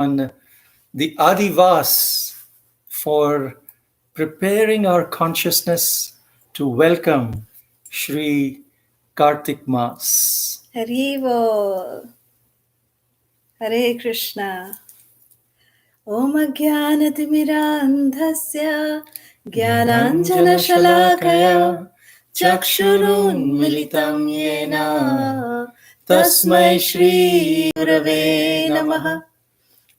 on the Adivas for preparing our consciousness to welcome Shri Kartik Maas. Haribo, Hare Krishna. Om Jnanatimirandhasya Jnananjanashalakaya Chakshurunmilitam Yena Tasmai Shri Gurave Namaha.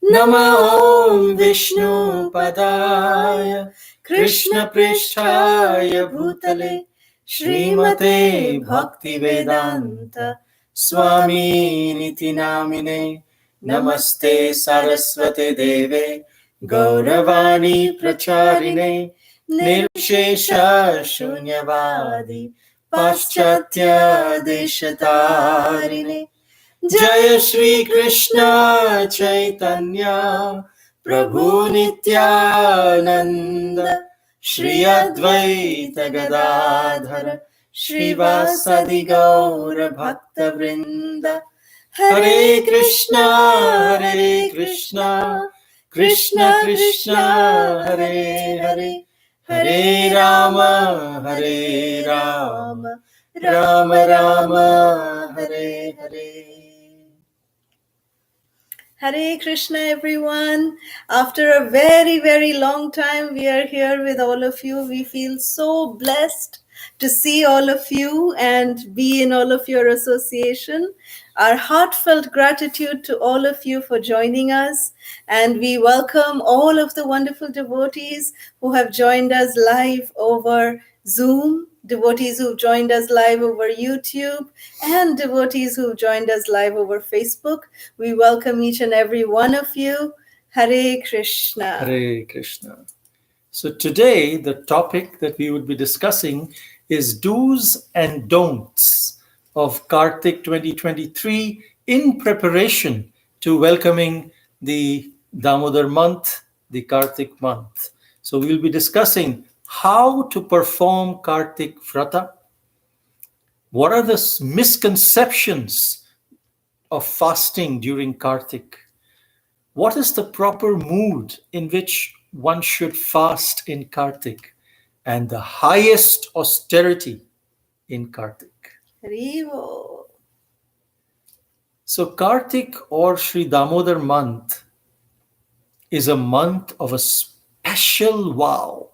Nama Om Vishnu Padaya Krishna Prishtaya Bhutale Srimate Bhakti Vedanta Swami Niti Namine Namaste Saraswate Deve Gauravani Pracharine Nirvishesha Shunyavadi Paschatya Deshatarine Jaya Shri Krishna Chaitanya Prabhu Nityananda Shri Advaita Gadadhara Shri Vasadi Gaura Bhakta Vrinda Hare Krishna Krishna Krishna Hare Hare Hare Rama Rama Rama Hare Hare. Hare Krishna, everyone. After a very, very long time, we are here with all of you. We feel so blessed to see all of you and be in all of your association. Our heartfelt gratitude to all of you for joining us. And we welcome all of the wonderful devotees who have joined us live over Zoom, devotees who've joined us live over YouTube, and devotees who've joined us live over Facebook. We welcome each and every one of you. Hare Krishna. Hare Krishna. So today, the topic that we would be discussing is do's and don'ts of Kartik 2023 in preparation to welcoming the Damodar month, the Kartik month. So we'll be discussing how to perform Kartik Vrata. What are the misconceptions of fasting during Kartik? What is the proper mood in which one should fast in Kartik? And the highest austerity in Kartik. Haribo. So Kartik or Sri Damodar month is a month of a special vow.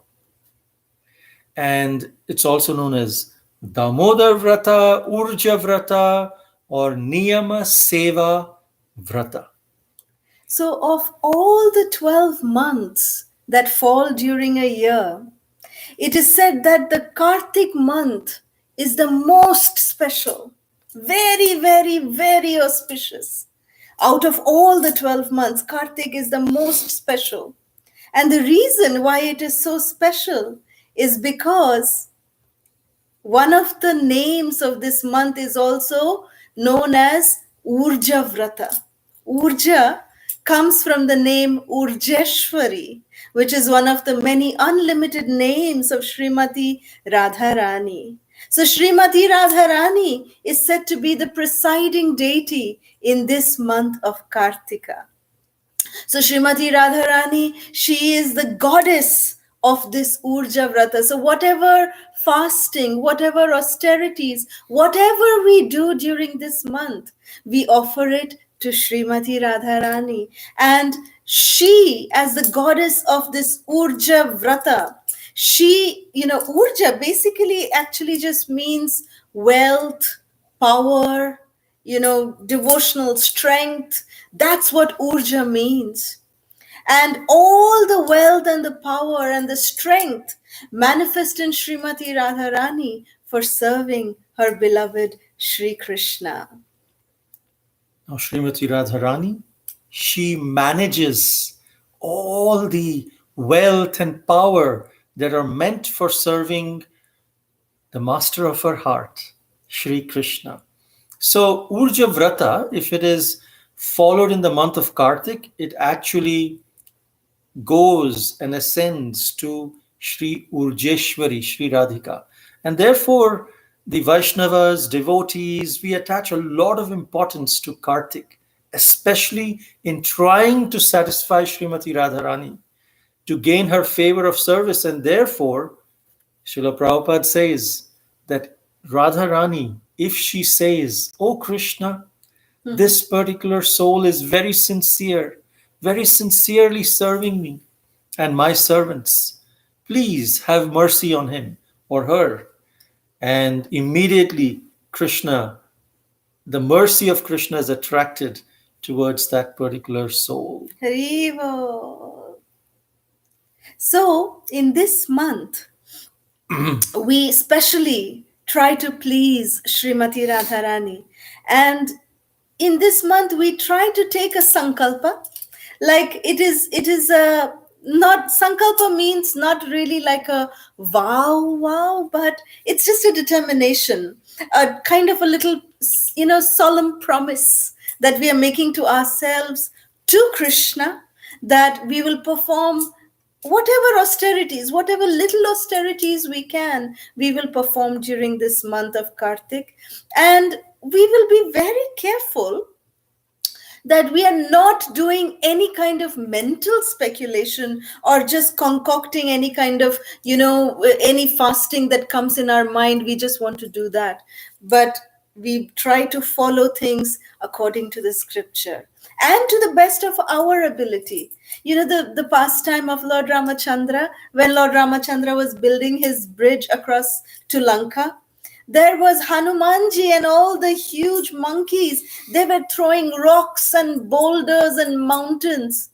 And it's also known as Damodar Vrata, Urja Vrata, or Niyama Seva Vrata. So, of all the 12 months that fall during a year, it is said that the Kartik month is the most special, very, very, very auspicious. Out of all the 12 months, Kartik is the most special. And the reason why it is so special is because one of the names of this month is also known as Urja Vrata. Urja comes from the name Urjeshwari, which is one of the many unlimited names of Srimati Radharani. So Srimati Radharani is said to be the presiding deity in this month of Kartika. So Srimati Radharani, she is the goddess of this Urja Vrata. So whatever fasting, whatever austerities, whatever we do during this month, we offer it to Srimati Radharani. And she, as the goddess of this Urja Vrata, she, Urja basically actually just means wealth, power, devotional strength. That's what Urja means. And all the wealth and the power and the strength manifest in Srimati Radharani for serving her beloved Sri Krishna. Now, Srimati Radharani, she manages all the wealth and power that are meant for serving the master of her heart, Sri Krishna. So, Urja Vrata, if it is followed in the month of Kartik, it actually goes and ascends to Sri Urjeshwari, Sri Radhika. And therefore, the Vaishnavas, devotees, we attach a lot of importance to Kartik especially in trying to satisfy Srimati Radharani, to gain her favor of service. And therefore, Srila Prabhupada says that Radharani, if she says, "Oh Krishna, this particular soul is very sincere, very sincerely serving me and my servants. Please have mercy on him or her." And immediately, Krishna, the mercy of Krishna is attracted towards that particular soul. Haribo. So, in this month, we especially try to please Srimati Radharani. And in this month, we try to take a sankalpa. Like it is a not sankalpa means not really like a vow, but it's just a determination, a kind of a little, solemn promise that we are making to ourselves, to Krishna, that we will perform whatever austerities, whatever little austerities we can, we will perform during this month of Kartik. And we will be very careful that we are not doing any kind of mental speculation or just concocting any kind of, any fasting that comes in our mind. We just want to do that. But we try to follow things according to the scripture and to the best of our ability. The pastime of Lord Ramachandra, when Lord Ramachandra was building his bridge across to Lanka, there was Hanumanji and all the huge monkeys. They were throwing rocks and boulders and mountains.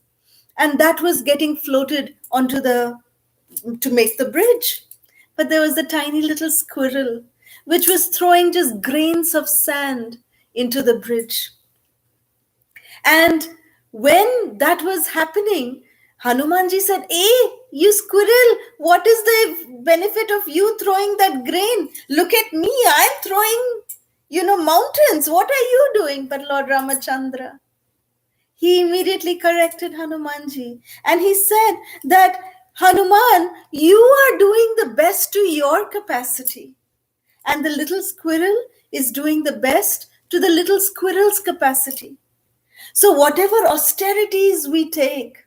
And that was getting floated to make the bridge. But there was a tiny little squirrel, which was throwing just grains of sand into the bridge. And when that was happening, Hanumanji said, "Hey, you squirrel, what is the benefit of you throwing that grain? Look at me, I'm throwing, mountains. What are you doing?" But Lord Ramachandra, he immediately corrected Hanumanji. And he said that, "Hanuman, you are doing the best to your capacity. And the little squirrel is doing the best to the little squirrel's capacity. So whatever austerities we take,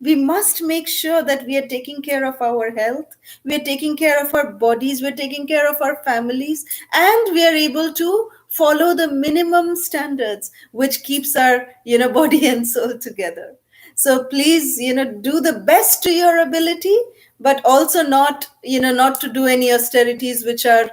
we must make sure that we are taking care of our health, we are taking care of our bodies, we're taking care of our families, and we are able to follow the minimum standards which keeps our body and soul together. So please, do the best to your ability, but also not to do any austerities which are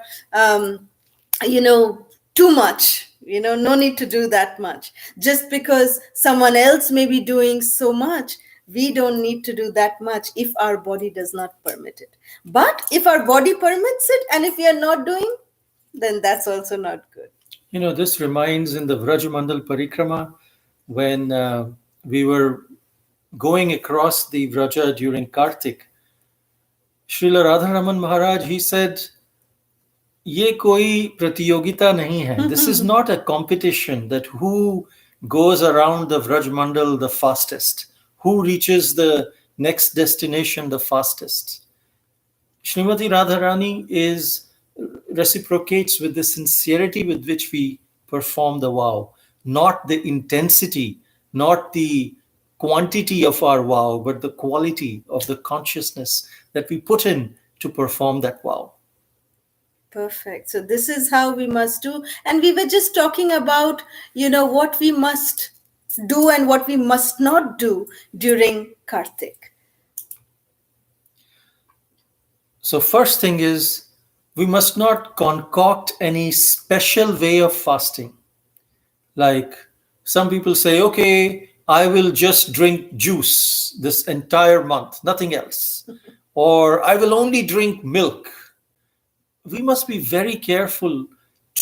too much. No need to do that much. Just because someone else may be doing so much, we don't need to do that much if our body does not permit it. But if our body permits it, and if we are not doing, then that's also not good. This reminds in the Vrajamandal Parikrama, when we were going across the Vraja during Kartik, Srila Radharaman Maharaj, he said, "ये कोई प्रतियोगिता नहीं है." This is not a competition that who goes around the Vraj Mandal the fastest, who reaches the next destination the fastest. Srimati Radharani reciprocates with the sincerity with which we perform the vow, not the intensity, not the quantity of our vow, but the quality of the consciousness that we put in to perform that vow. Perfect. So this is how we must do. And we were just talking about, what we must do and what we must not do during Kartik. So first thing is, we must not concoct any special way of fasting. Like some people say, "Okay, I will just drink juice this entire month, nothing else." Or "I will only drink milk." We must be very careful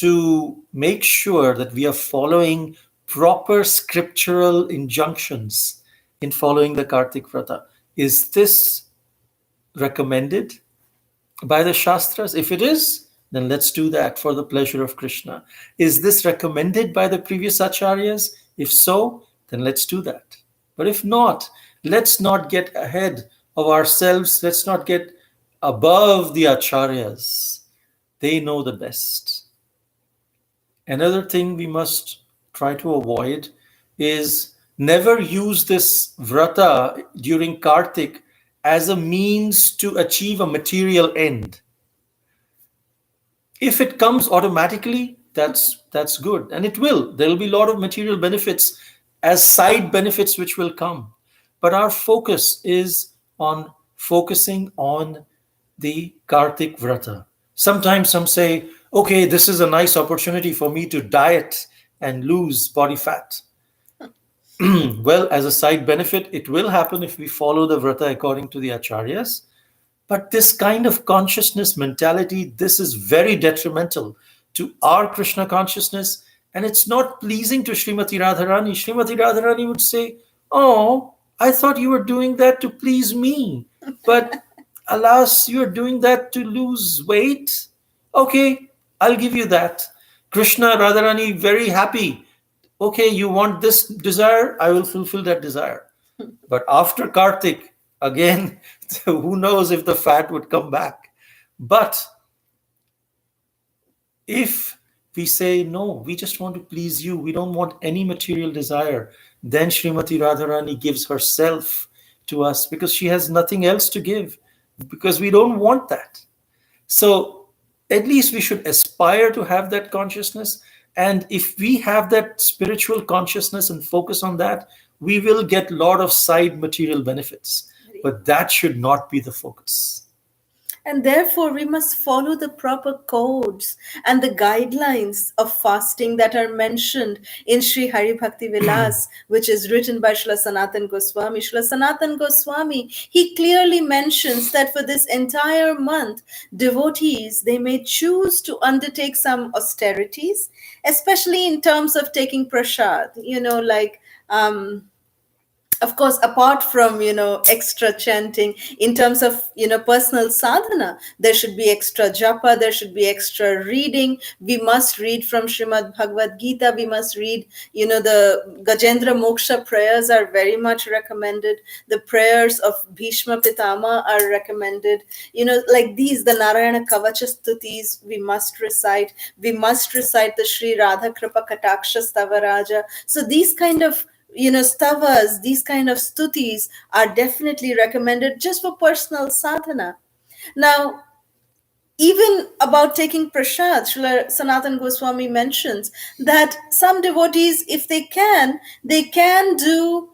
to make sure that we are following proper scriptural injunctions in following the Kartik Vrata. Is this recommended by the Shastras? If it is, then let's do that for the pleasure of Krishna. Is this recommended by the previous acharyas? If so, then let's do that. But if not, let's not get ahead of ourselves. Let's not get above the acharyas. They know the best. Another thing we must try to avoid is never use this vrata during Kartik as a means to achieve a material end. If it comes automatically, that's good, and it will. There will be a lot of material benefits as side benefits which will come, but our focus is on focusing on the Kartik Vrata. Sometimes some say, okay, this is a nice opportunity for me to diet and lose body fat. Well, as a side benefit, it will happen if we follow the Vrata according to the Acharyas. But this kind of consciousness mentality, this is very detrimental to our Krishna consciousness, and it's not pleasing to Srimati Radharani. Srimati Radharani would say, "Oh, I thought you were doing that to please me, but alas, you're doing that to lose weight. Okay, I'll give you that." Krishna Radharani very happy. Okay, you want this desire, I will fulfill that desire. But after Kartik, again, who knows if the fat would come back. But if we say, no, we just want to please you, we don't want any material desire, then Srimati Radharani gives herself to us because she has nothing else to give, because we don't want that. So at least we should aspire to have that consciousness. And if we have that spiritual consciousness and focus on that, we will get a lot of side material benefits. But that should not be the focus. And therefore, we must follow the proper codes and the guidelines of fasting that are mentioned in Sri Hari Bhakti Vilas, which is written by Srila Sanatan Goswami. Srila Sanatan Goswami, he clearly mentions that for this entire month, devotees, they may choose to undertake some austerities, especially in terms of taking prasad, of course, apart from extra chanting, in terms of personal sadhana, there should be extra japa, there should be extra reading. We must read from Srimad Bhagavad Gita, we must read the Gajendra Moksha prayers are very much recommended. The prayers of Bhishma Pitama are recommended. Like these, the Narayana Kavacha stutis we must recite. We must recite the Sri Radha Kripa Kataksha Stavaraja. So these kind of stavas, these kind of stutis are definitely recommended just for personal sadhana. Now, even about taking prasad, Srila Sanatan Goswami mentions that some devotees, if they can do,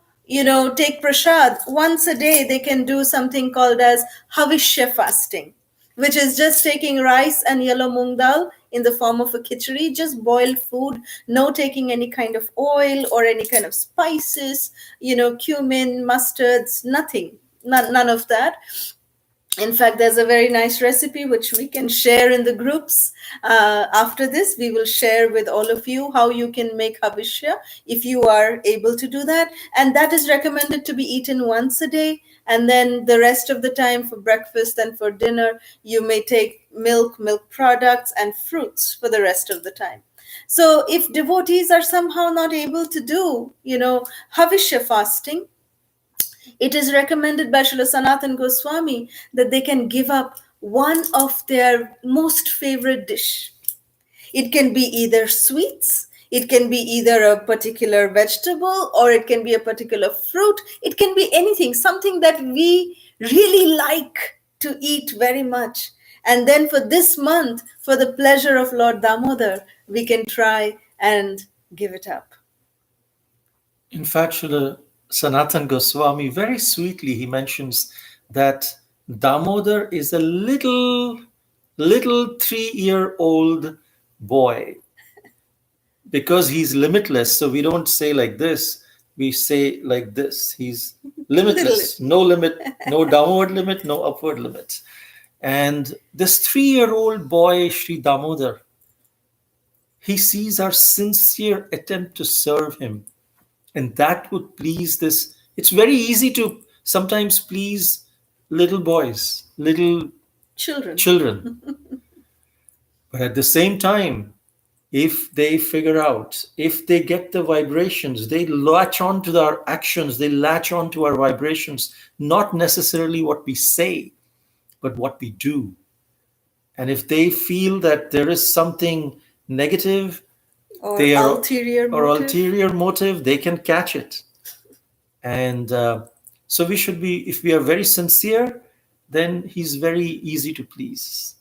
take prasad once a day. They can do something called as Havishya fasting, which is just taking rice and yellow moong dal in the form of a khichdi, just boiled food, no taking any kind of oil or any kind of spices, cumin, mustards, nothing, none of that. In fact, there's a very nice recipe which we can share in the groups. After this, we will share with all of you how you can make havishya if you are able to do that. And that is recommended to be eaten once a day. And then the rest of the time for breakfast and for dinner, you may take milk products, and fruits for the rest of the time. So if devotees are somehow not able to do, havishya fasting, it is recommended by Srila Sanatan Goswami that they can give up one of their most favorite dish. It can be either sweets, it can be either a particular vegetable, or it can be a particular fruit. It can be anything, something that we really like to eat very much. And then for this month, for the pleasure of Lord Damodar, we can try and give it up. In fact, Srila Sanatan Goswami, very sweetly, he mentions that Damodar is a little 3-year-old boy, because he's limitless. So we don't say like this, we say like this. He's limitless, no limit, no downward limit, no upward limit. And this 3-year-old boy, Sri Damodar, he sees our sincere attempt to serve him. And that would please this. It's very easy to sometimes please little boys, little children. But at the same time, if they figure out, if they get the vibrations, they latch on to our actions, they latch on to our vibrations, not necessarily what we say, but what we do. And if they feel that there is something negative, Or They are ulterior or motive. ulterior motive, they can catch it. And so we should be, if we are very sincere, then he's very easy to please.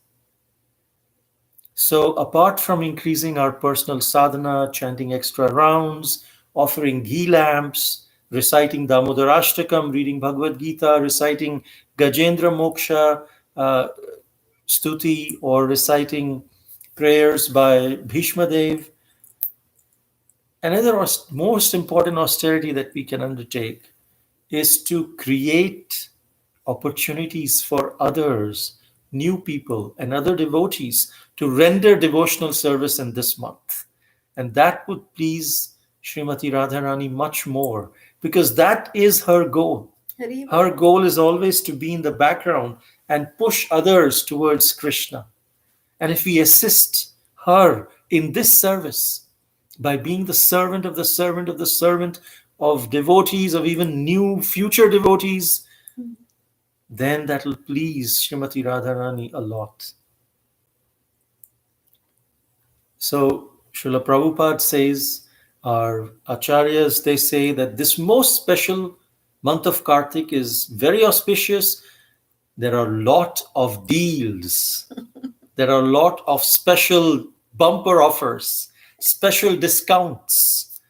So, apart from increasing our personal sadhana, chanting extra rounds, offering ghee lamps, reciting Damodarashtakam, reading Bhagavad Gita, reciting Gajendra Moksha uh, Stuti, or reciting prayers by Bhishma Dev, another most important austerity that we can undertake is to create opportunities for others, new people, and other devotees to render devotional service in this month. And that would please Srimati Radharani much more, because that is her goal. Her Haribo. goal is always to be in the background and push others towards Krishna. And if we assist her in this service by being the servant of the servant of the servant of devotees, of even new future devotees, then that will please Srimati Radharani a lot. So Srila Prabhupada says, our acharyas, they say that this most special month of Kartik is very auspicious. There are a lot of deals. There are a lot of special bumper offers, special discounts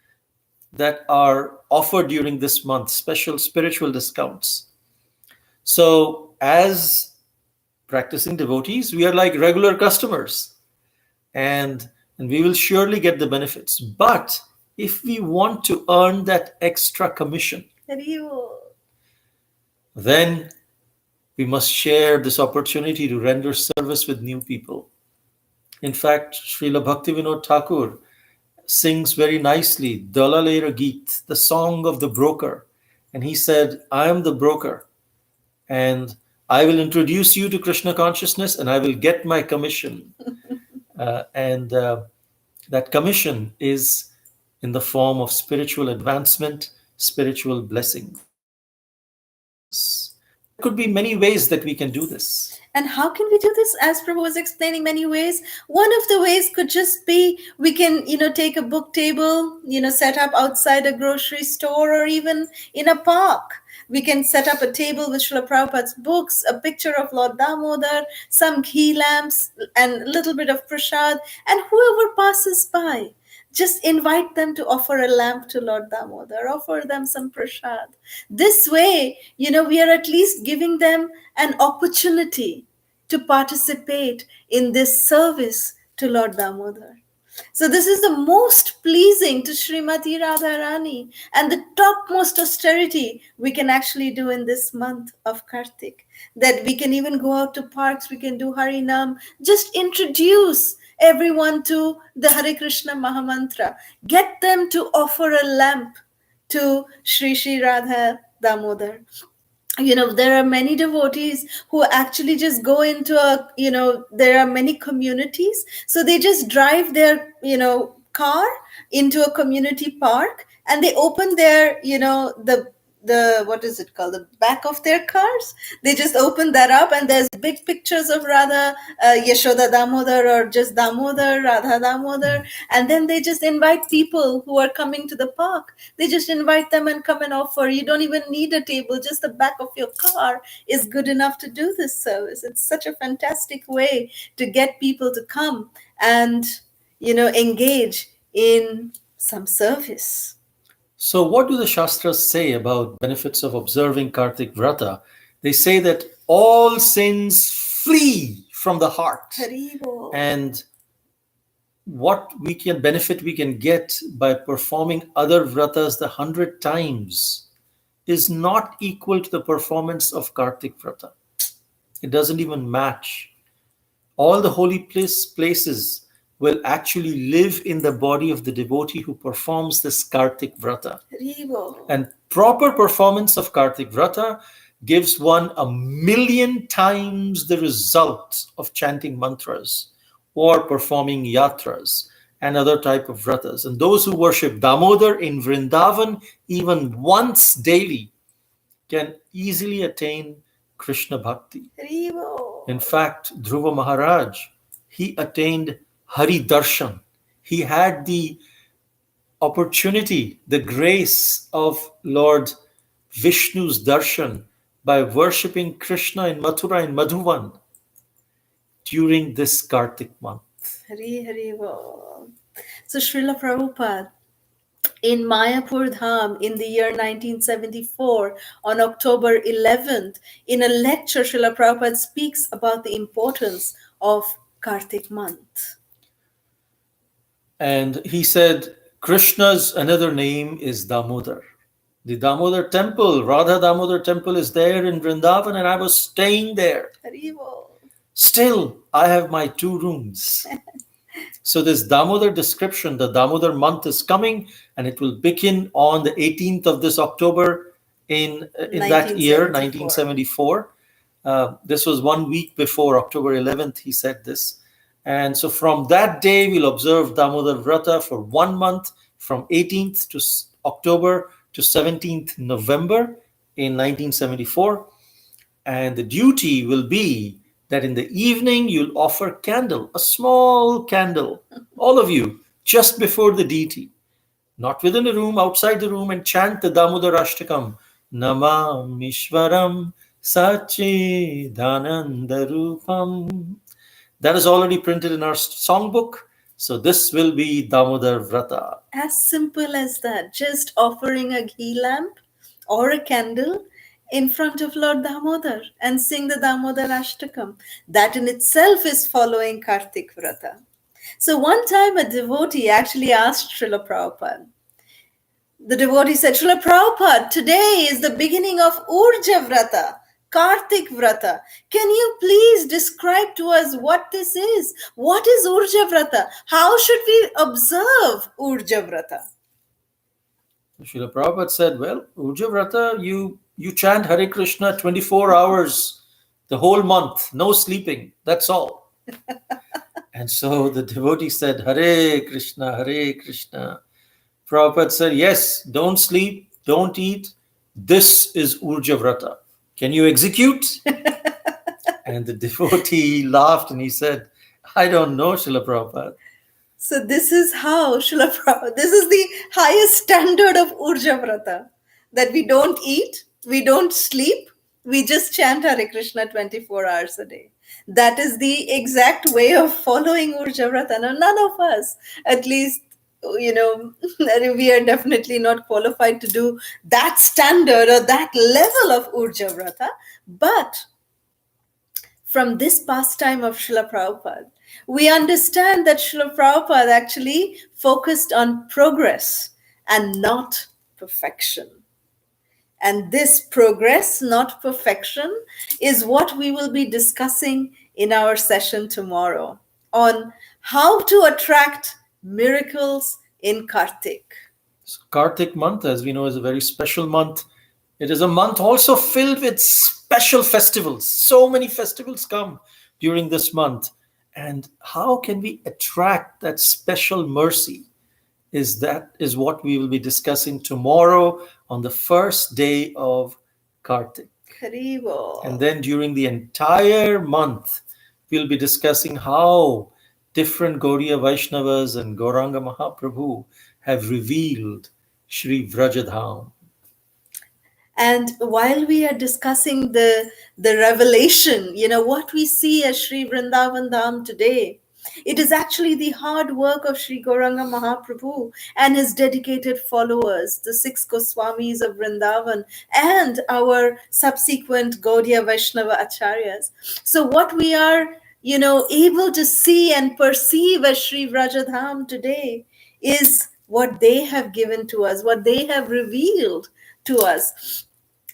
that are offered during this month, special spiritual discounts. So, as practicing devotees, we are like regular customers, and we will surely get the benefits. But if we want to earn that extra commission, Haribo. then we must share this opportunity to render service with new people. In fact, Srila Bhaktivinoda Thakur sings very nicely Dalalera Geet, the song of the broker. And he said, I am the broker, and I will introduce you to Krishna consciousness, and I will get my commission. And that commission is in the form of spiritual advancement, spiritual blessings. And there could be many ways that we can do this. And how can we do this? As Prabhu was explaining, many ways. One of the ways could just be we can, take a book table, set up outside a grocery store or even in a park. We can set up a table with Srila Prabhupada's books, a picture of Lord Damodar, some ghee lamps, and a little bit of prasad. And whoever passes by, just invite them to offer a lamp to Lord Damodar, offer them some prasad. This way, we are at least giving them an opportunity to participate in this service to Lord Damodar. So this is the most pleasing to Srimati Radharani and the topmost austerity we can actually do in this month of Kartik. That we can even go out to parks, we can do Harinam, just introduce everyone to the Hare Krishna Mahamantra. Get them to offer a lamp to Sri Sri Radha Damodar. There are many devotees who actually just go into there are many communities, so they just drive their car into a community park, and they open their the what is it called, the back of their cars. They just open that up, and there's big pictures of Radha, Yashoda Damodar, or just Damodar, Radha Damodar. And then they just invite people who are coming to the park. They just invite them and come and offer. You don't even need a table, just the back of your car is good enough to do this service. It's such a fantastic way to get people to come and engage in some service. So, what do the Shastras say about benefits of observing Kartik Vrata? They say that all sins flee from the heart. Haribo. And what we can get by performing other vratas the 100 times is not equal to the performance of Kartik Vrata. It doesn't even match. All the holy places will actually live in the body of the devotee who performs this Kartik Vrata. Haribo. And proper performance of Kartik Vrata gives one 1,000,000 times the result of chanting mantras or performing yatras and other type of vratas. And those who worship Damodar in Vrindavan even once daily can easily attain Krishna Bhakti. Haribo. In fact, Dhruva Maharaj, he attained Hari Darshan. he had the opportunity, the grace of Lord Vishnu's darshan by worshipping Krishna in Mathura in Madhuvan during this Kartik month. Hari Hari Bol. So Srila Prabhupada in Mayapur Dham in the year 1974 on October 11th, in a lecture, Srila Prabhupada speaks about the importance of Kartik month. And he said, Krishna's another name is Damodar. The Damodar temple, Radha Damodar temple is there in Vrindavan, and I was staying there. Hari Bol. Still, I have my 2 rooms. So this Damodar description, the Damodar month is coming, and it will begin on the 18th of this October in that year, 1974. This was 1 week before October 11th, he said this. And so from that day, we'll observe Damodar Vrata for 1 month, from 18th to October to 17th November in 1974. And the duty will be that in the evening, you'll offer candle, a small candle, all of you, just before the deity, not within the room, outside the room, and chant the Damodar Ashtakam. Namam Ishvaram Sachidanandarupam. That is already printed in our songbook. So this will be Damodar Vrata. As simple as that, just offering a ghee lamp or a candle in front of Lord Damodar and sing the Damodar Ashtakam. That in itself is following Kartik Vrata. So one time a devotee actually asked Srila Prabhupada. The devotee said, Srila Prabhupada, today is the beginning of Urja Vrata, Kartik Vrata. Can you please describe to us what this is? What is Urja Vrata? How should we observe Urja Vrata? Srila Prabhupada said, well, Urja Vrata, you chant Hare Krishna 24 hours the whole month, no sleeping, that's all. And so the devotee said, Hare Krishna, Hare Krishna. Prabhupada said, yes, don't sleep, don't eat. This is Urja Vrata. Can you execute? And the devotee laughed and he said, I don't know, Srila Prabhupada. So this is how Srila Prabhupada, this is the highest standard of Urja Vrata, that we don't eat, we don't sleep, we just chant Hare Krishna 24 hours a day. That is the exact way of following Urja Vrata. Now, none of us, at least, we are definitely not qualified to do that standard or that level of Urja Vrata, but from this pastime of Srila Prabhupada, we understand that Srila Prabhupada actually focused on progress and not perfection. And this progress, not perfection, is what we will be discussing in our session tomorrow on how to attract miracles in Kartik. So Kartik month, as we know, is a very special month. It is a month also filled with special festivals. So many festivals come during this month. And how can we attract that special mercy? That is what we will be discussing tomorrow on the first day of Kartik. Haribol. And then during the entire month, we'll be discussing how different Gaudiya Vaishnavas and Gauranga Mahaprabhu have revealed Sri Vrajadham. And while we are discussing the revelation, what we see as Sri Vrindavan Dham today, it is actually the hard work of Sri Gauranga Mahaprabhu and his dedicated followers, the 6 Goswamis of Vrindavan, and our subsequent Gaudiya Vaishnava Acharyas. So what we are, able to see and perceive as Sri Vrajadham today is what they have given to us, what they have revealed to us.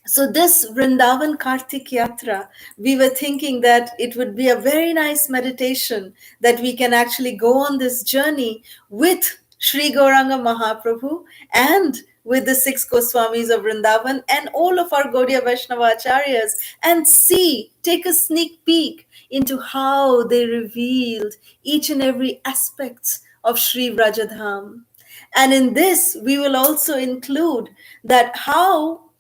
So this Vrindavan Kartik Yatra, we were thinking that it would be a very nice meditation that we can actually go on this journey with Sri Gauranga Mahaprabhu and with the 6 Goswamis of Vrindavan and all of our Gaudiya Vaishnava Acharyas and take a sneak peek into how they revealed each and every aspect of Sri Vrajadham. And in this, we will also include that how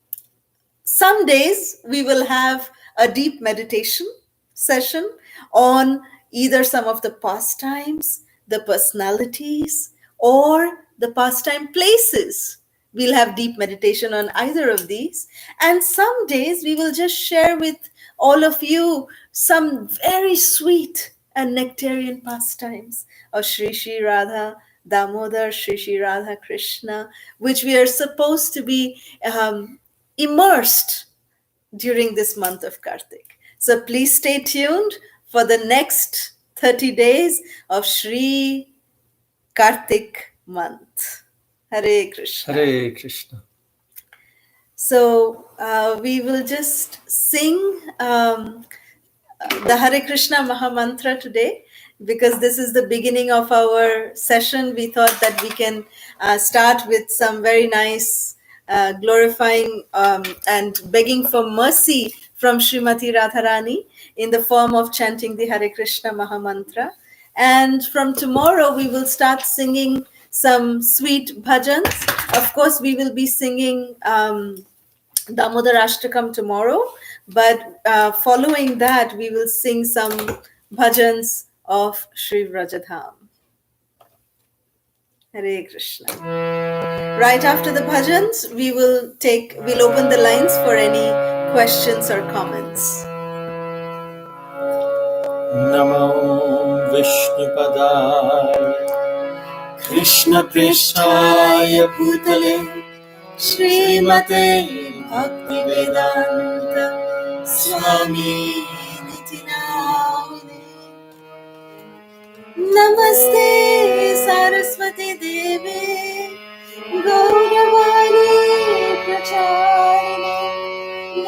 some days we will have a deep meditation session on either some of the pastimes, the personalities, or the pastime places. We'll have deep meditation on either of these. And some days we will just share with all of you some very sweet and nectarian pastimes of Sri Sri Radha Damodar, Sri Sri Radha Krishna, which we are supposed to be immersed during this month of Kartik. So please stay tuned for the next 30 days of Sri Kartik month. Hare Krishna. Hare Krishna. So we will just sing the Hare Krishna Maha Mantra today, because this is the beginning of our session. We thought that we can start with some very nice glorifying and begging for mercy from Srimati Radharani in the form of chanting the Hare Krishna Maha Mantra. And from tomorrow, we will start singing some sweet bhajans. Of course, we will be singing Damodar Ashtakam tomorrow, but following that, we will sing some bhajans of Sri Vrajadham. Hare Krishna. Right after the bhajans, we'll open the lines for any questions or comments. Namo Vishnupadaya Krishna Pristhaya Bhutale Srimate Bhaktivedanta Swami Niti Namine Namaste Saraswati Devi Gauravani Pracharine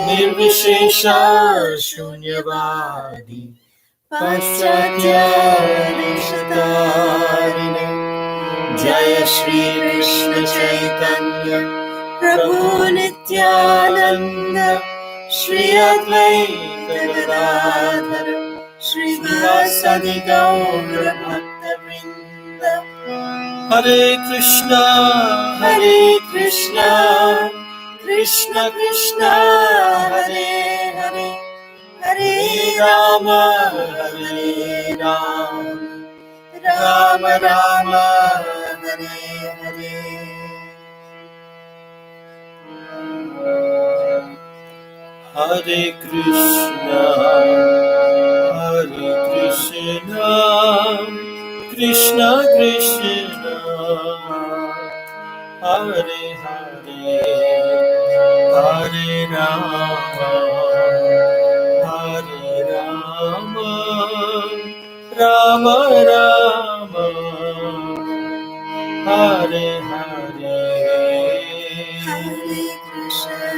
Nirvishesha Shunyavadi Paschatya Deshatarine Jaya Shri Krishna Chaitanya Prabhu Nityananda Shri Advaita Gadadhara Shri Vasadi Gaura Bhakta Vrinda Hare Krishna Krishna Krishna Hare Hare Hare Rama Rama Rama Hare Hare Hare Krishna Krishna Krishna Hare Hare Hare Rama Rama Rama Hare Hare Hare Krishna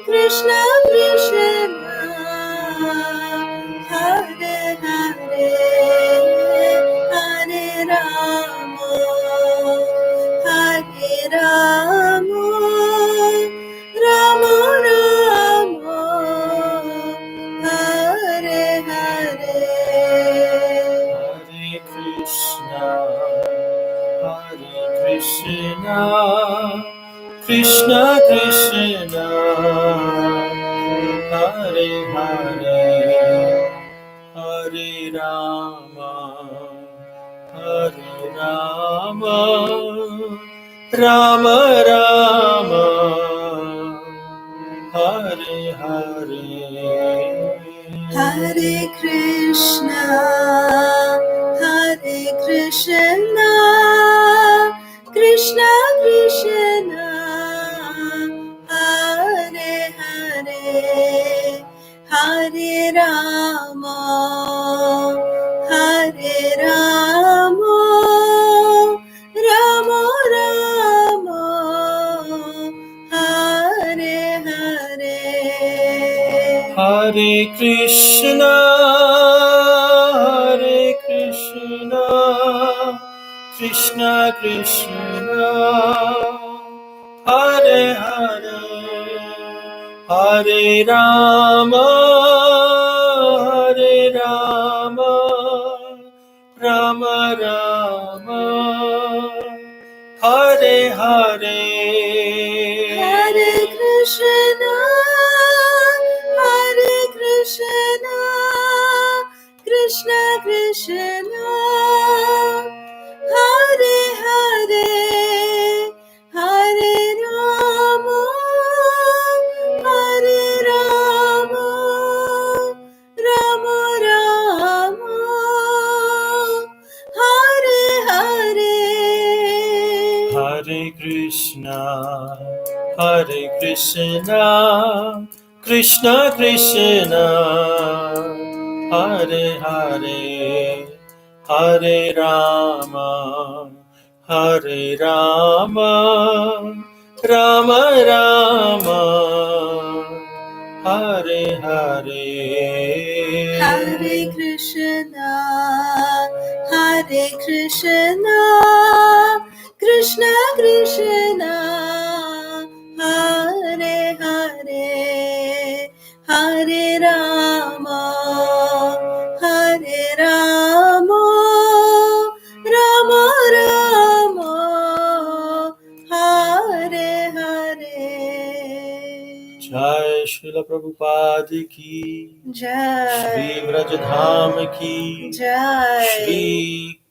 Krishna Krishna Hare Hare Hare Rama Rama Rama Hare Hare Hare Krishna Krishna Krishna Hare Hare Hare Rama Rama Rama Hare Hare Hare Krishna Krishna Krishna Hare Hare Hare Rama Rama Rama Hare Hare Hare Krishna Krishna Krishna Hare Hare Hare Rama Rama Rama Hare Hare Hare Krishna Krishna Krishna, Hare Hare, Hare Rama, Hare Rama, Rama Rama, Hare Hare. Hare Krishna, Hare Krishna, Krishna Krishna, Hare Hare, Hare Rama, Hare Rama, Rama Rama, Hare Hare. Jai Srila Prabhupada ki, Jai. Shri Vrajadham ki, Jai. Shri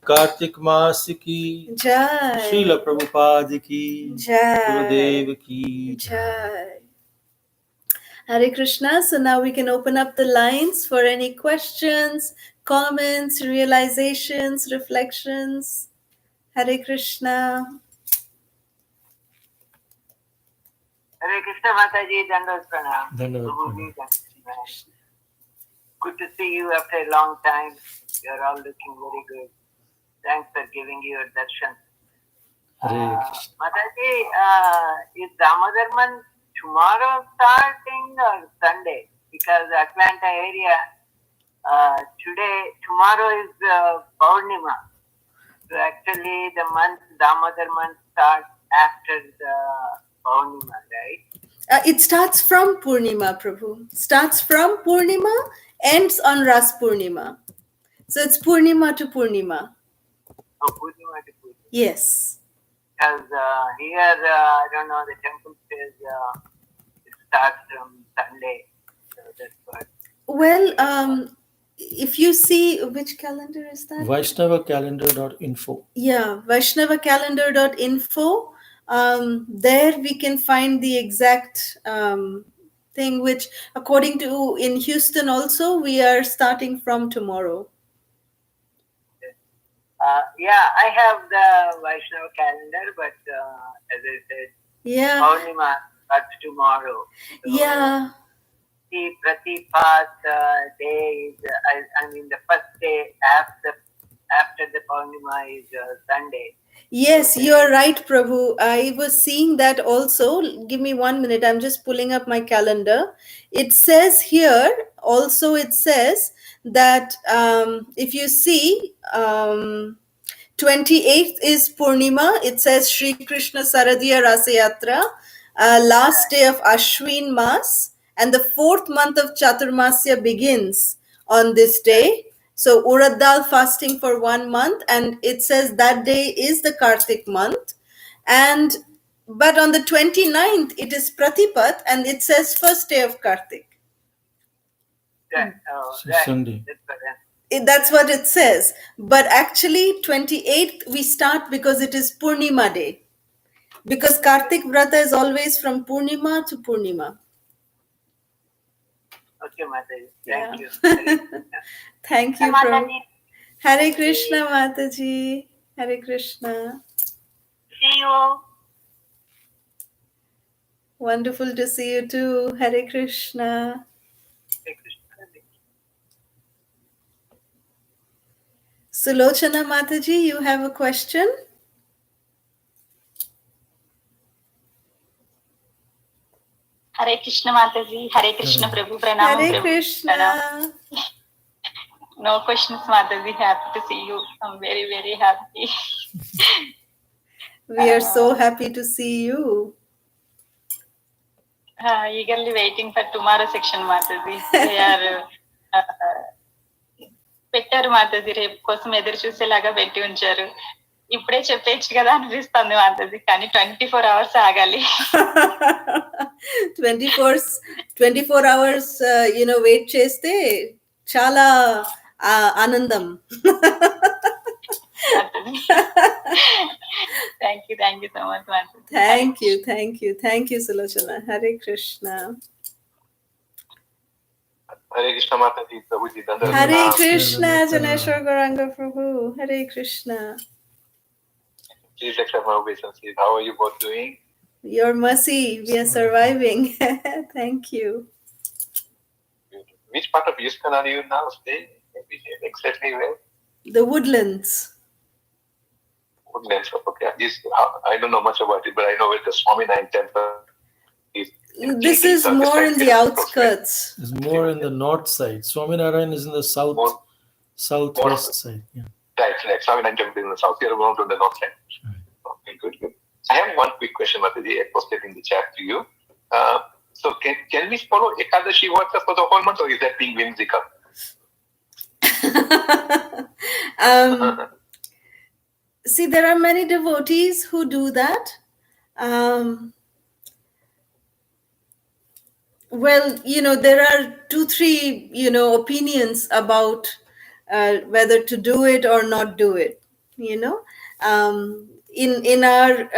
Kartik Mas ki, Jai. Srila Prabhupada ki, Jai. Gurudev ki. Jai. Hare Krishna. So now we can open up the lines for any questions, comments, realizations, reflections. Hare Krishna. Hare Krishna Mataji, Dandavat Pranam. Dandavat Prabhuji, Pranam. Dandavat. Good to see you after a long time. You're all looking very good. Thanks for giving your darshan. Hare Krishna. Mataji, is Damodarman tomorrow starting or Sunday? Because Atlanta area, tomorrow is Paurnima. So actually the Damodar month starts after the Paurnima, right? It starts from Purnima, Prabhu. Starts from Purnima, ends on Ras Purnima. So it's Purnima to Purnima. Oh, Purnima to Purnima. Yes. Because here, I don't know, the temple says it starts from Sunday. So that's what. Well, if you see, which calendar is that? Vaishnavacalendar.info. Yeah, Vaishnavacalendar.info. There we can find the exact thing, which according to in Houston also, we are starting from tomorrow. Yeah, I have the Vaishnava calendar, but as I said, Yeah. Paurnima starts tomorrow. So Yeah. the Pratipat day is, I mean, the first day after the Paurnima is Sunday. Yes, you're right, Prabhu. I was seeing that also. Give me 1 minute. I'm just pulling up my calendar. It says here, also, it says that if you see, 28th is Purnima. It says Shri Krishna Saradiya Rasayatra, last day of Ashwin Mas, and the 4th month of Chaturmasya begins on this day. So Urad Dal fasting for 1 month, and it says that day is the Kartik month. And but on the 29th, it is Pratipat, and it says first day of Kartik. Right. Sunday. That's for them. That's what it says. But actually, 28th we start because it is Purnima day. Because Kartik Vrata is always from Purnima to Purnima. Okay, Mataji. Thank you. Thank you, Prabhu. Hare Krishna, Mataji. Hare Krishna. See you. Wonderful to see you too. Hare Krishna. Hare Krishna. Sulochana Mataji, you have a question? Hare Krishna Mataji, Hare Krishna Prabhu, Pranam Hare Prabhu. Krishna. Pranam. No questions Mataji, happy to see you. I'm very, very happy. We are so happy to see you. Eagerly waiting for tomorrow section Mataji. They are పెట్టారు మాతాజీ రేపు కోసం ఎదురు చూసేలాగా పెట్టి ఉంచారు. ఇప్పుడే చెప్పేచ్చు కదా అనిపిస్తుంది మాతాజీ, కానీ 24 hours ఆగాలి. 24 hours వెయిట్ చేస్తే చాలా ఆనందం. Thank you so much Mataji. Thank you Sulochana. Hare Krishna. Hare Krishna Mataji, Prabhuji, Dandavat Hare Pranam. Krishna, Janeshwar Gauranga Prabhu. Hare Krishna. Please accept my obeisances. How are you both doing? Your mercy, we are surviving. Thank you. Which part of ISKCON are you now staying? Exactly where? The Woodlands. Woodlands. Okay. I don't know much about it, but I know where the Swaminarayan temple is. This is more in the outskirts. It's more in the north side. Swaminarayan is in the southwest side. Yeah. Right. Swaminarayan temple is in the south. You're more on the north side. Right. Okay, good. I have one quick question, Mataji. I posted in the chat to you. So can we follow Ekadashi Vrata for the whole month, or is that being whimsical? See, there are many devotees who do that. Well, there are 2-3, opinions about whether to do it or not do it. In our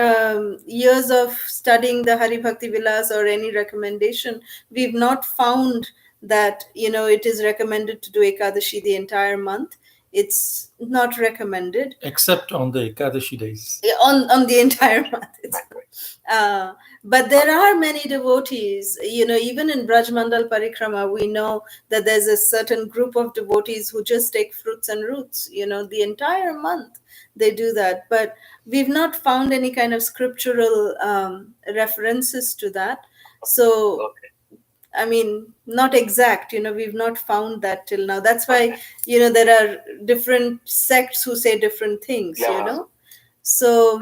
years of studying the Hari Bhakti Vilas or any recommendation, we've not found that it is recommended to do Ekadashi the entire month. It's not recommended, Except on the Ekadashi days. on the entire month. But there are many devotees, even in Braj Mandal Parikrama, we know that there's a certain group of devotees who just take fruits and roots, the entire month they do that. But we've not found any kind of scriptural references to that. So, I mean, not exact, we've not found that till now. That's why, there are different sects who say different things, So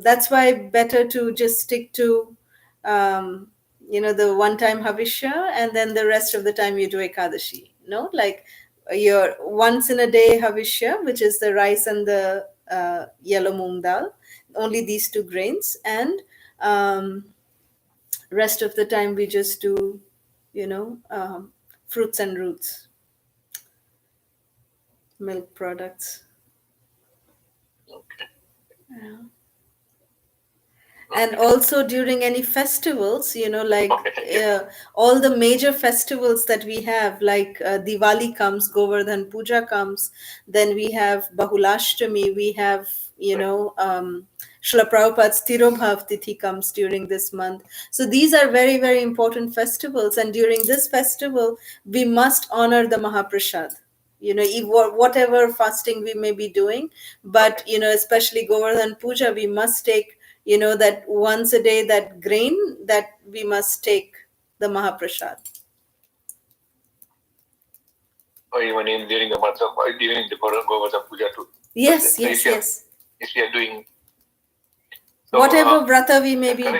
that's why better to just stick to, the one-time Havishya, and then the rest of the time you do Ekadashi, like your once in a day Havishya, which is the rice and the yellow moong dal, only these 2 grains, and rest of the time we just do, fruits and roots, milk products. Yeah. And also during any festivals, like all the major festivals that we have, like Diwali comes, Govardhan Puja comes, then we have Bahulashtami, we have, Srila Prabhupada's Tirobhav Tithi comes during this month. So these are very, very important festivals. And during this festival, we must honor the Mahaprasad. Whatever fasting we may be doing, but, especially Govardhan Puja, we must take, that once a day, that grain, that we must take the Mahaprasad. Or even during the month of, during the Govardhan Puja too. Yes. If you are doing... So, whatever vrata we may be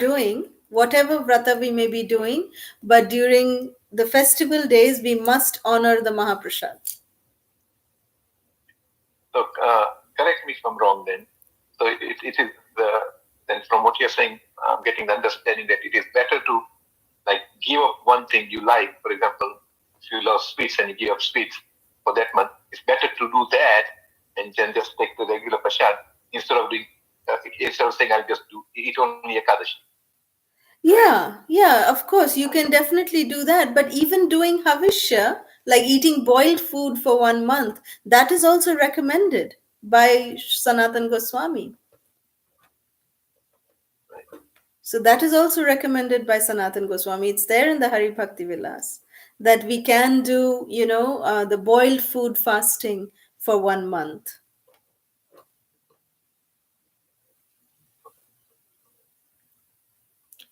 doing, but during the festival days, we must honor the Mahaprasad. So, correct me if I'm wrong then. So, it is then from what you're saying, I'm getting the understanding that it is better to give up one thing you like. For example, if you love sweets and you give up sweets for that month, it's better to do that and then just take the regular prasad instead of saying I'll just eat only Ekadashi. Yeah, of course, you can definitely do that. But even doing Havishya, like eating boiled food for 1 month, that is also recommended by Sanatan Goswami. So that is also recommended by Sanatan Goswami. It's there in the Hari Bhakti Vilas that we can do, the boiled food fasting for 1 month.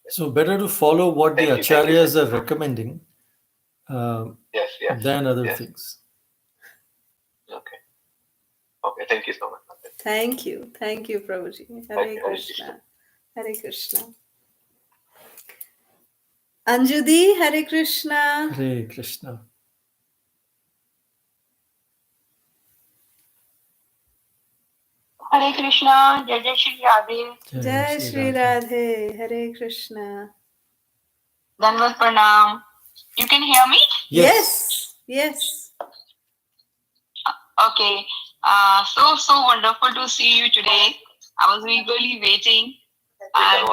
So better to follow what the acharyas are recommending than other things. Okay, thank you so much. Thank you, Prabhuji. Hare Krishna. Hare Krishna. Anjudi, Hare Krishna. Hare Krishna. Hare Krishna, Jai Shri Radhe. Jai Shri Radhe, Hare Krishna. Danvat Pranam. You can hear me? Yes. Okay. So wonderful to see you today. I was eagerly waiting. And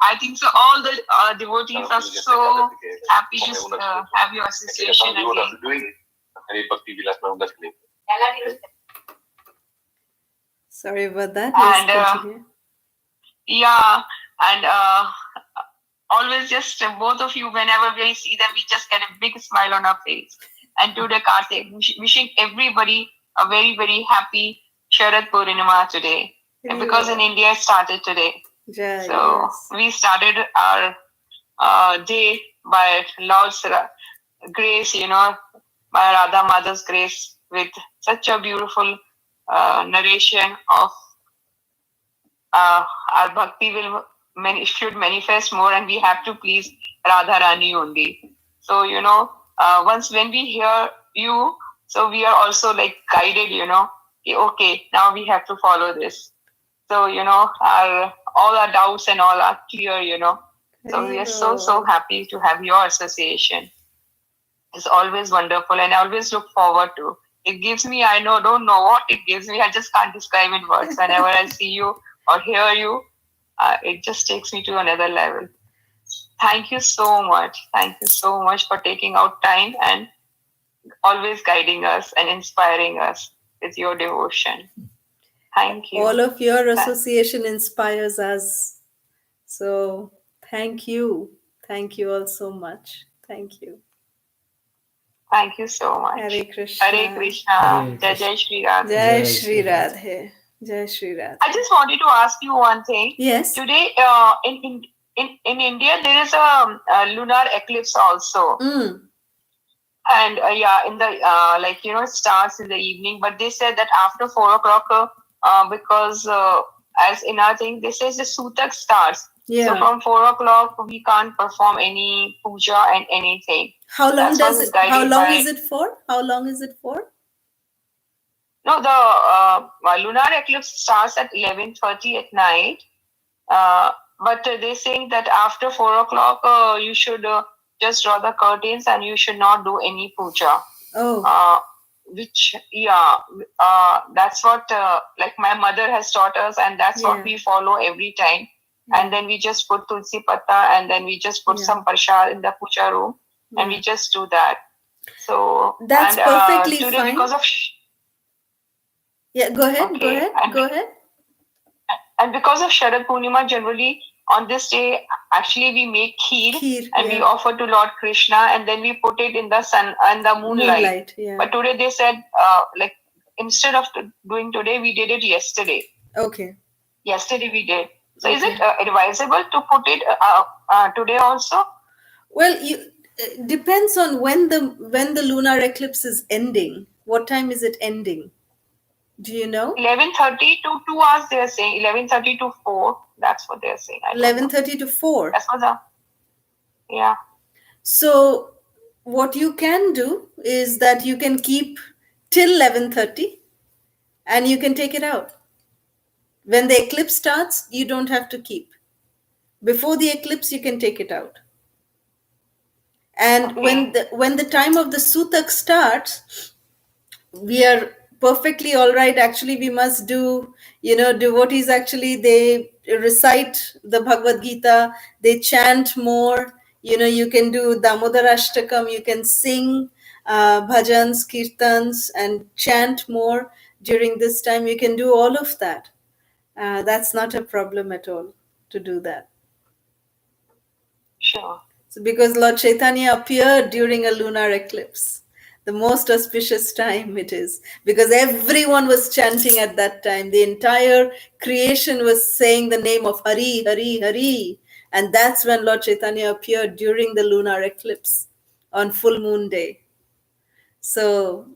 I think so. All the devotees are so happy to have your association again. Sorry about that. And Yes, continue. yeah, and always just both of you, whenever we see them, we just get a big smile on our face. And today, Kartik, wishing everybody a very, very happy Sharad Purnima today. Because in India it started today. So we started our day by Lord's grace, by Radha Mother's grace, with such a beautiful narration of our bhakti should manifest more, and we have to please Radha Rani only. So, once when we hear you, so we are also like guided, okay, now we have to follow this. So, all our doubts and all are clear, So we are so happy to have your association. It's always wonderful, and I always look forward to. It gives me, don't know what it gives me. I just can't describe in words. Whenever I see you or hear you, it just takes me to another level. Thank you so much. Thank you so much for taking out time and always guiding us and inspiring us with your devotion. Thank you. All of your association inspires us. So thank you. Thank you all so much. Thank you. Thank you so much. Hare Krishna. Hare Krishna. Jai Shri Radhe. Jai Shri Radhe. Jai Shri Radhe. I just wanted to ask you one thing. Yes. Today, in India, there is a lunar eclipse also. And in the it starts in the evening. But they said that after 4 o'clock, because as in our thing, they say the Sutak starts. Yeah. So from 4 o'clock, we can't perform any puja and anything. How long is it for? How long is it for? No, the lunar eclipse starts at 11:30 at night. But they're saying that after 4 o'clock, you should just draw the curtains and you should not do any puja. Oh. That's what like my mother has taught us, and that's what we follow every time. And then we just put tulsi patta, and then we just put some prasad in the puja room, and we just do that. So that's perfectly today fine. Because of go ahead. And because of Sharad Purnima, generally on this day, actually we make kheer and we offer to Lord Krishna, and then we put it in the sun and the moonlight. But today they said, instead of doing today, we did it yesterday. Okay. Yesterday we did. So is it advisable to put it today also? Well, it depends on when the lunar eclipse is ending. What time is it ending? Do you know? 11:30 to 2 hours, they're saying. 11:30 to 4. That's what they're saying. 11:30 to 4. That's what yeah. So what you can do is that you can keep till 11:30 and you can take it out. When the eclipse starts, you don't have to keep. Before the eclipse, you can take it out. And when the time of the Sutak starts, we are perfectly all right. Actually, we must do, devotees actually, they recite the Bhagavad Gita, they chant more. You can do Damodara Ashtakam, you can sing bhajans, kirtans, and chant more during this time. You can do all of that. That's not a problem at all to do that. Sure. So because Lord Chaitanya appeared during a lunar eclipse, the most auspicious time it is, because everyone was chanting at that time. The entire creation was saying the name of Hari, Hari, Hari. And that's when Lord Chaitanya appeared during the lunar eclipse on full moon day. So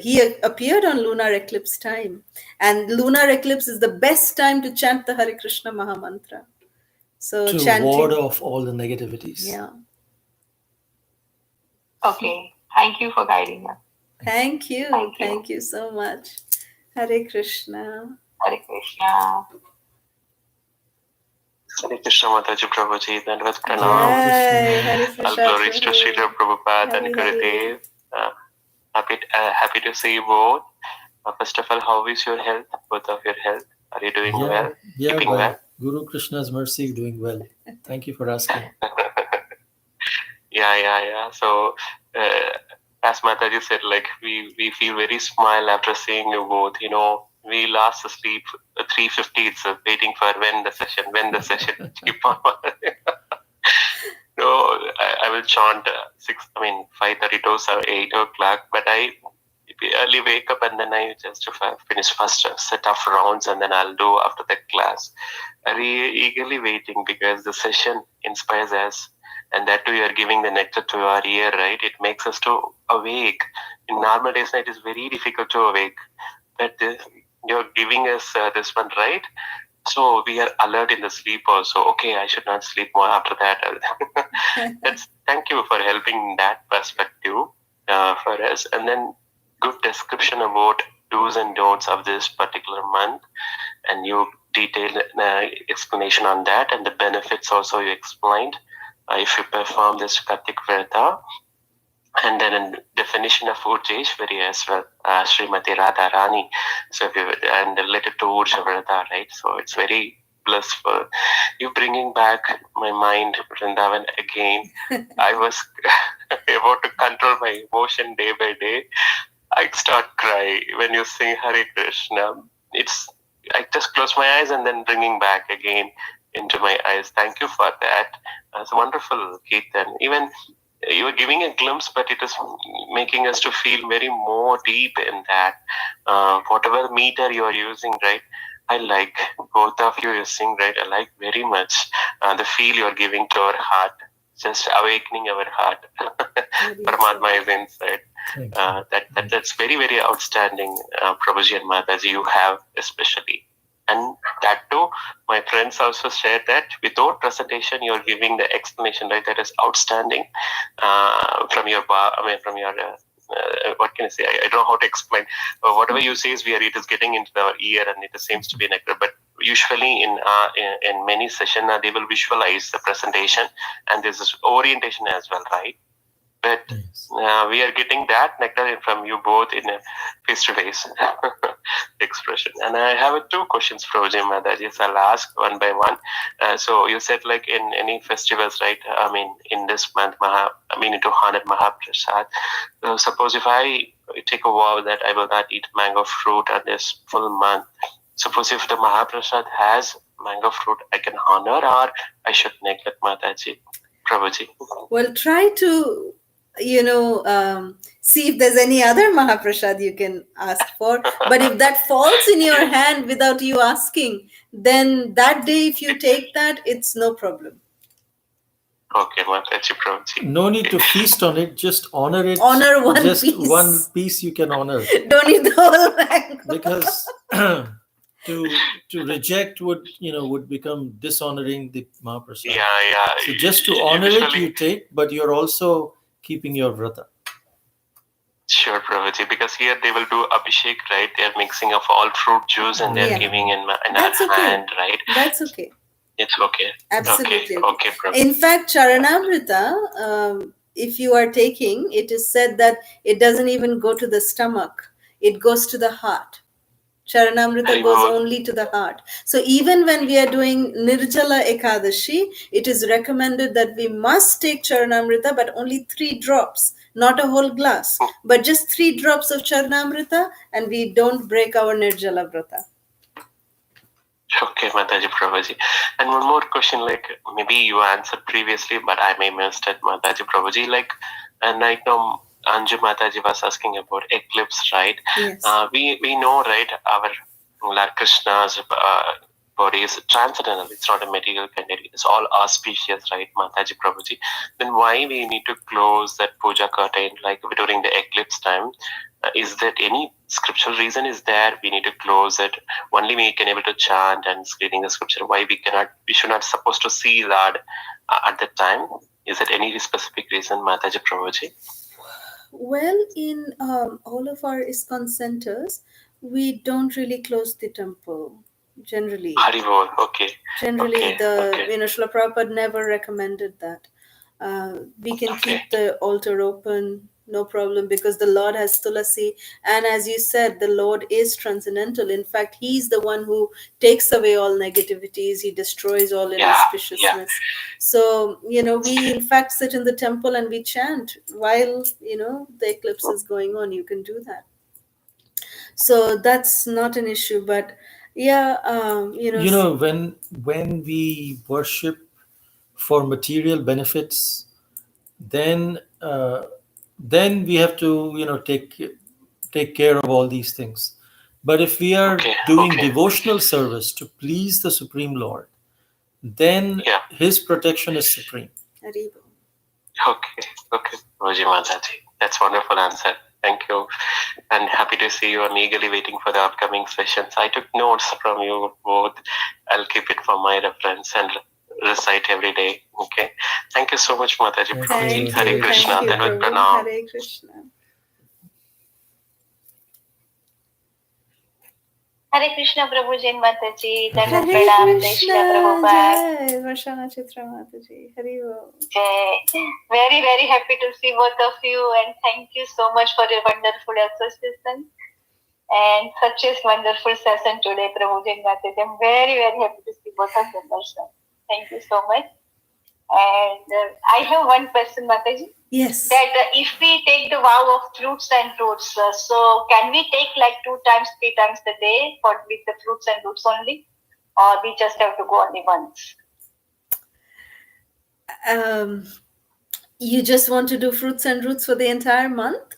he appeared on lunar eclipse time. And lunar eclipse is the best time to chant the Hare Krishna Mahamantra. So to chanting, ward off all the negativities. Yeah. Okay. Thank you for guiding us. Thank you. Thank you so much. Hare Krishna. Hare Krishna. Hare Krishna Mataji Prabhuji, Dandvat Pranam. All Hare glories to Srila Prabhupada and Gurudev. Happy to see you both. First of all, how is your health? Both of your health? Are you doing well? Yeah, Keeping well? Guru Krishna's mercy, doing well. Thank you for asking. Yeah. So, as Mataji said, like we feel very smile after seeing you both. We lost the sleep 3:50, it's waiting for when the session, keep on. No, I will chant 5:30 to 8 o'clock, but I early wake up and then I just finish first set of rounds and then I'll do after the class. Eagerly waiting because the session inspires us, and that too you are giving the nectar to our ear, right? It makes us to awake. In normal days, it is very difficult to awake, but you're giving us this one, right? So we are alert in the sleep also. Okay, I should not sleep more after that. Thank you for helping that perspective for us. And then good description about do's and don'ts of this particular month, and you detailed explanation on that, and the benefits also you explained if you perform this Kartik Vrata. And then a definition of Urjeshwari as well, Srimati Radha Rani. So and related to Urja Vrata, right? So it's very blissful. You bringing back my mind, Vrindavan, again. I was about to control my emotion day by day. I start crying when you sing Hare Krishna. I just close my eyes and then bringing back again into my eyes. Thank you for that. It's wonderful, Keertan. Even you were giving a glimpse, but it is making us to feel very more deep in that. Whatever meter you are using, right? I like both of you sing, right? I like very much the feel you are giving to our heart, just awakening our heart. Paramatma is inside. That's very, very outstanding, Prabhuji and Mataji, you have especially. And that too, my friends also shared that without presentation, you're giving the explanation, right? That is outstanding from your what can I say? I don't know how to explain. Whatever you say it is getting into our ear and it seems to be nectar. But usually in many sessions, they will visualize the presentation and this is orientation as well, right? But Yes. We are getting that nectar from you both in a face-to-face expression. And I have two questions for Vijay Mataji. So I'll ask one by one. So you said like in any festivals, right? I mean, in this month, to honor Mahaprasad. So suppose if I take a vow that I will not eat mango fruit on this full month. Suppose if the Mahaprasad has mango fruit, I can honor, or I should neglect, Mataji? Prabhuji. Well, try to see if there's any other Mahaprasad you can ask for. But if that falls in your hand without you asking, then that day if you take that, it's no problem. Okay, Mataji, Prabhuji. No need to feast on it, just honor it. Honor one just piece. One piece you can honor. Don't eat the whole mango. Because to reject would become dishonoring the Mahaprasad. Yeah. So just to honor it, you take, but you're also keeping your vrata. Sure, Prabhuji, because here they will do abhishek, right? They're mixing of all fruit juice and they're giving in our hand, right? That's okay. It's okay. Absolutely. Okay, Prabhuji. In fact, Charanamrita, if you are taking, it is said that it doesn't even go to the stomach. It goes to the heart. Charanamrita goes only to the heart. So even when we are doing Nirjala Ekadashi, it is recommended that we must take Charanamrita, but only 3 drops, not a whole glass, but just 3 drops of Charanamrita, and we don't break our Nirjala Vrata. Okay, Mataji, Prabhuji. And one more question, like maybe you answered previously, but I may missed it, Mataji, Prabhuji. Like, and right now, Anju Mataji was asking about eclipse, right? Yes. We know, right, our Lord Krishna's body is transcendental. It's not a material content. It's all auspicious, right, Mataji, Prabhuji? Then why we need to close that puja curtain like during the eclipse time? Is that any scriptural reason is there? We need to close it. Only we can able to chant and reading the scripture. Why we should not supposed to see Lord at that time? Is there any specific reason, Mataji, Prabhuji? Well, in all of our ISKCON centers, we don't really close the temple generally. Haribol, okay. Generally, Srila Prabhupada never recommended that. We can keep the altar open, no problem, because the Lord has Tulasi. And as you said, the Lord is transcendental. In fact, He's the one who takes away all negativities. He destroys all inauspiciousness. Yeah. So, we in fact sit in the temple and we chant while, the eclipse is going on. You can do that. So that's not an issue. But, When we worship for material benefits, then we have to take care of all these things. But if we are doing devotional service to please the Supreme Lord, then His protection is supreme. Okay, Roji Mataji. That's wonderful answer. Thank you. And happy to see you. I'm eagerly waiting for the upcoming sessions. I took notes from you both. I'll keep it for my reference and recite every day. Okay. Thank you so much, Mataji. Thank Hare you. Krishna. Thank you, Then we Prabhu. pranam. Hare Krishna. Hare Krishna Prabhuji and Mataji. Hare Dhanva pranam. Jai Krishna. Shri Prabhupada. Jai Varshana Chitra Mataji. Hari Om. Jai. Very, very happy to see both of you, and thank you so much for your wonderful association and such a wonderful session today, Prabhuji and Mataji. I'm very, very happy to see both of you in person. Thank you so much. And I have one question, Mataji. Yes. That if we take the vow of fruits and roots, so can we take like 2 times, 3 times a day for with the fruits and roots only, or we just have to go only once? You just want to do fruits and roots for the entire month?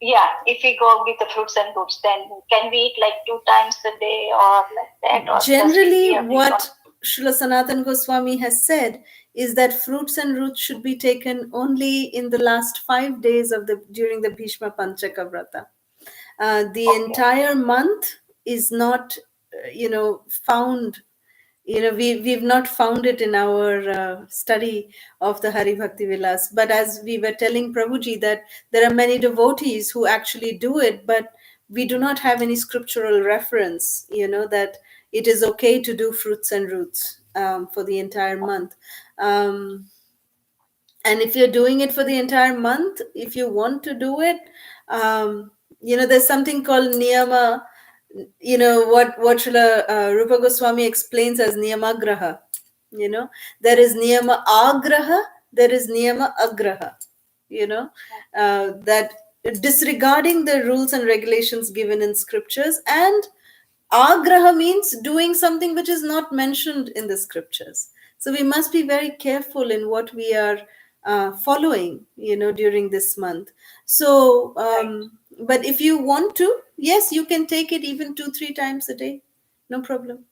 Yeah, if we go with the fruits and roots, then can we eat like 2 times a day or like that? Or generally, what Srila Sanatana Goswami has said is that fruits and roots should be taken only in the last 5 days of during the Bhishma Panchaka Vrata. The entire month is not, found. We've not found it in our study of the Hari Bhakti Vilas. But as we were telling Prabhuji that there are many devotees who actually do it, but we do not have any scriptural reference, that it is okay to do fruits and roots for the entire month. And if you're doing it for the entire month, if you want to do it, there's something called niyama. What Srila Rupa Goswami explains as niyamagraha. There is niyama agraha, there is niyama agraha. That disregarding the rules and regulations given in scriptures, and agraha means doing something which is not mentioned in the scriptures. So we must be very careful in what we are following, during this month. So, but if you want to, yes, you can take it even 2-3 times a day. No problem.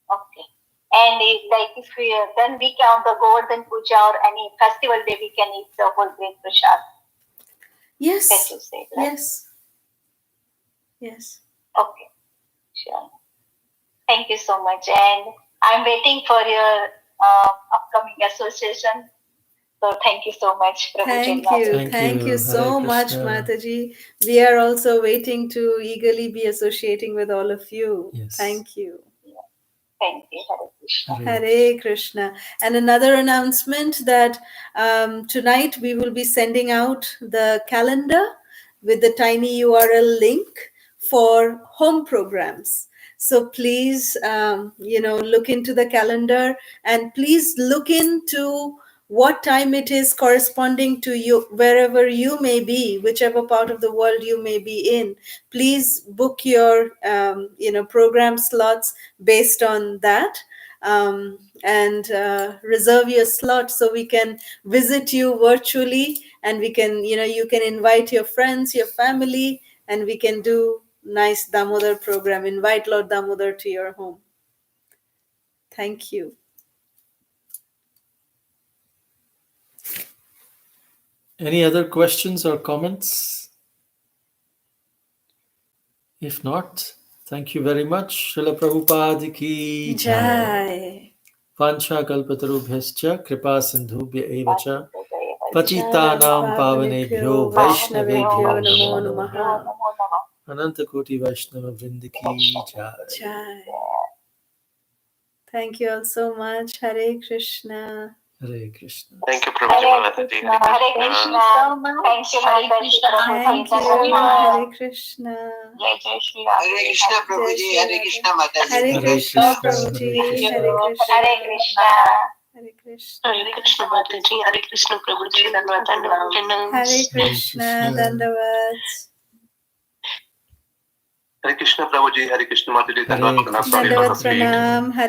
Okay. And if we then we count the Govardhan Puja or any festival day, we can eat the whole grain prasad. Yes. That you say, right? Yes. Okay. Sure. Thank you so much. And I'm waiting for your upcoming association. So thank you so much, Prabhuji. Thank you so much, Mataji. We are also waiting to eagerly be associating with all of you. Yes. Thank you. Thank you. Hare Krishna. Hare Krishna. And another announcement that tonight we will be sending out the calendar with the tiny URL link for home programs. So please, look into the calendar, and please look into what time it is corresponding to you, wherever you may be, whichever part of the world you may be in. Please book your, program slots based on that, and reserve your slot so we can visit you virtually, and we can, you can invite your friends, your family, and we can do nice Damodar program. Invite Lord Damodar to your home. Thank you. Any other questions or comments? If not, thank you very much. Srila Prabhupada ki jai. Vancha kalpatarubhyascha kripa sindhubhya evacha patitanam pavanebhyo vaishnavebhyo namo namaha. Ananta Koti Vaishnava Vrinda ki jai. Thank you all so much. Hare Krishna. Hare Krishna. Thank you, Prabhuji. Hare Krishna. Thank you, Mataji. Thank you. Hare Krishna. Jai Jai Shri Hare Krishna, Prabhuji. Hare Krishna, Mataji. Hare Krishna, Prabhuji. Hare Krishna. Hare Krishna. Hare Krishna. Hare Krishna, Mataji. Hare Krishna, Prabhuji. Hare Krishna. Dandavats. Hare Krishna Prabhuji, Hare Krishna Mataji, Dandavat Pranam, sorry, Dandavat lot of speed. Pranam, Hare